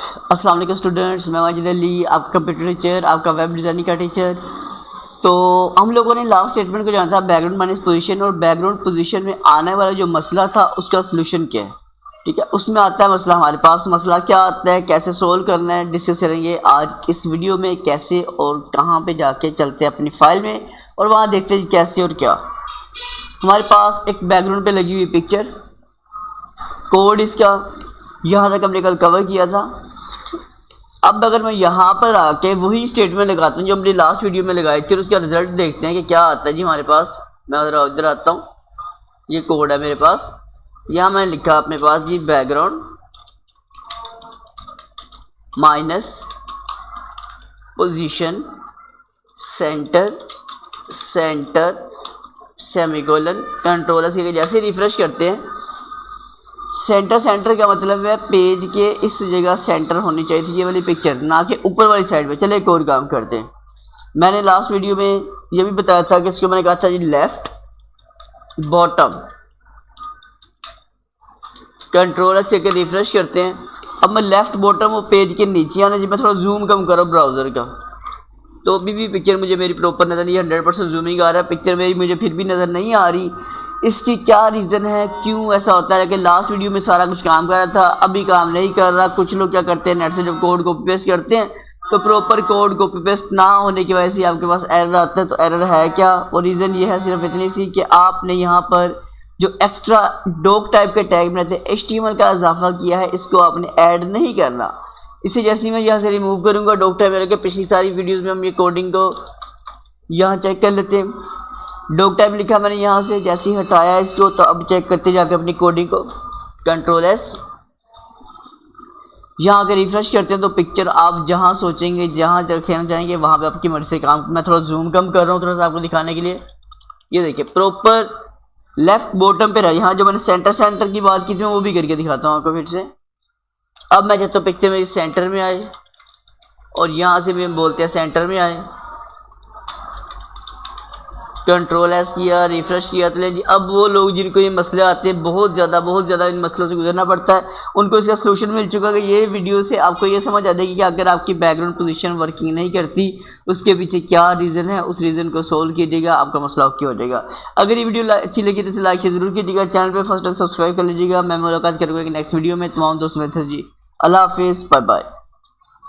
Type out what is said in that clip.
अस्सलाम वालेकुम स्टूडेंट्स, मैं वाजिद अली, आपका कंप्यूटर टीचर, आपका वेब डिज़ाइनिंग का टीचर। तो हम लोगों ने लास्ट स्टेटमेंट को जाना था बैकग्राउंड माइनस पोजीशन, और बैकग्राउंड पोजीशन में आने वाला जो मसला था उसका सलूशन क्या है। ठीक है, उसमें आता है मसला, हमारे पास मसला क्या आता है, कैसे सोल्व करना है, डिस्कस करेंगे आज इस वीडियो में। कैसे और कहाँ पे जाके चलते हैं अपनी फाइल में और वहाँ देखते हैं कैसे और क्या। हमारे पास एक बैकग्राउंड पे लगी हुई पिक्चर, कोड इसका यहाँ तक हमने कल कवर किया था। अब अगर मैं यहाँ पर आके वही स्टेटमेंट लगाता हूँ जो हमने लास्ट वीडियो में लगाई थी, और उसका रिजल्ट देखते हैं कि क्या आता है जी हमारे पास। मैं उधर आता हूँ, ये कोड है मेरे पास। यहाँ मैंने लिखा अपने पास जी background minus position center semicolon control से जैसे रिफ्रेश करते हैं। सेंटर का मतलब है पेज के इस जगह सेंटर होनी चाहिए थी ये वाली पिक्चर, ना कि ऊपर वाली साइड पे। चले एक और काम करते हैं। मैंने लास्ट वीडियो में ये भी बताया था कि इसको मैंने कहा था जी लेफ्ट बॉटम कंट्रोल से के रिफ्रेश करते हैं। अब मैं लेफ्ट बॉटम और पेज के नीचे आना जी, मैं थोड़ा जूम कम करो ब्राउज़र का, तो अभी भी पिक्चर मुझे मेरी प्रॉपर नज़र नहीं, 100% जूमिंग आ रहा है पिक्चर मेरी, मुझे फिर भी नज़र नहीं आ रही। इसकी क्या रीज़न है, क्यों ऐसा होता है कि लास्ट वीडियो में सारा कुछ काम कर रहा था, अभी काम नहीं कर रहा। कुछ लोग क्या करते हैं, नेट से जब कोड कॉपी पेस्ट करते हैं तो प्रॉपर कोड कॉपी पेस्ट ना होने की वजह से आपके पास एरर आता है। तो एरर है क्या, और रीज़न ये है सिर्फ इतनी सी कि आपने यहाँ पर जो एक्स्ट्रा डॉक टाइप के टैग बनाते हैं, HTML का इजाफा किया है, इसको आपने ऐड नहीं करना। इसे जैसे मैं यहाँ से रिमूव करूँगा डॉक टाइप मेरे के, पिछली सारी वीडियोज़ में हम ये कोडिंग को यहाँ चेक कर लेते हैं। डॉक टाइप लिखा मैंने यहाँ से, जैसे ही हटाया इसको, तो अब चेक करते जाके अपनी कोडिंग को कंट्रोल S, यहाँ आकर रिफ्रेश करते हैं तो पिक्चर आप जहाँ सोचेंगे, जहाँ रखना चाहेंगे वहाँ पे आपकी मर्जी से काम। मैं थोड़ा जूम कम कर रहा हूँ थोड़ा सा आपको दिखाने के लिए। ये देखिए प्रॉपर लेफ्ट बॉटम पे रहा। यहाँ जो मैंने सेंटर की बात की थी मैं वो भी करके दिखाता हूँ आपको फिर से। अब मैं चाहता हूँ पिक्चर मेरी सेंटर में आए, और यहाँ से भी हम बोलते हैं सेंटर में आए। कंट्रोल S किया, रिफ्रेश किया, तो जी अब वो लोग जिनको ये मसले आते हैं, बहुत ज़्यादा इन मसलों से गुजरना पड़ता है, उनको इसका सलूशन मिल चुका है। ये वीडियो से आपको ये समझ आ जाएगी कि अगर आपकी बैकग्राउंड पोजीशन वर्किंग नहीं करती उसके पीछे क्या रीज़न है, उस रीज़न को सोल्व कीजिएगा, आपका मसला ओके हो जाएगा। अगर ये वीडियो अच्छी लगी तो इसे लाइक ज़रूर कीजिएगा, चैनल पर फर्स्ट टाइम सब्सक्राइब कर लीजिएगा। मैं मुलाकात करूँगा कि नेक्स्ट वीडियो में। तमाम दोस्तों में जी, अल्लाह हाफिज़, बाय बाय।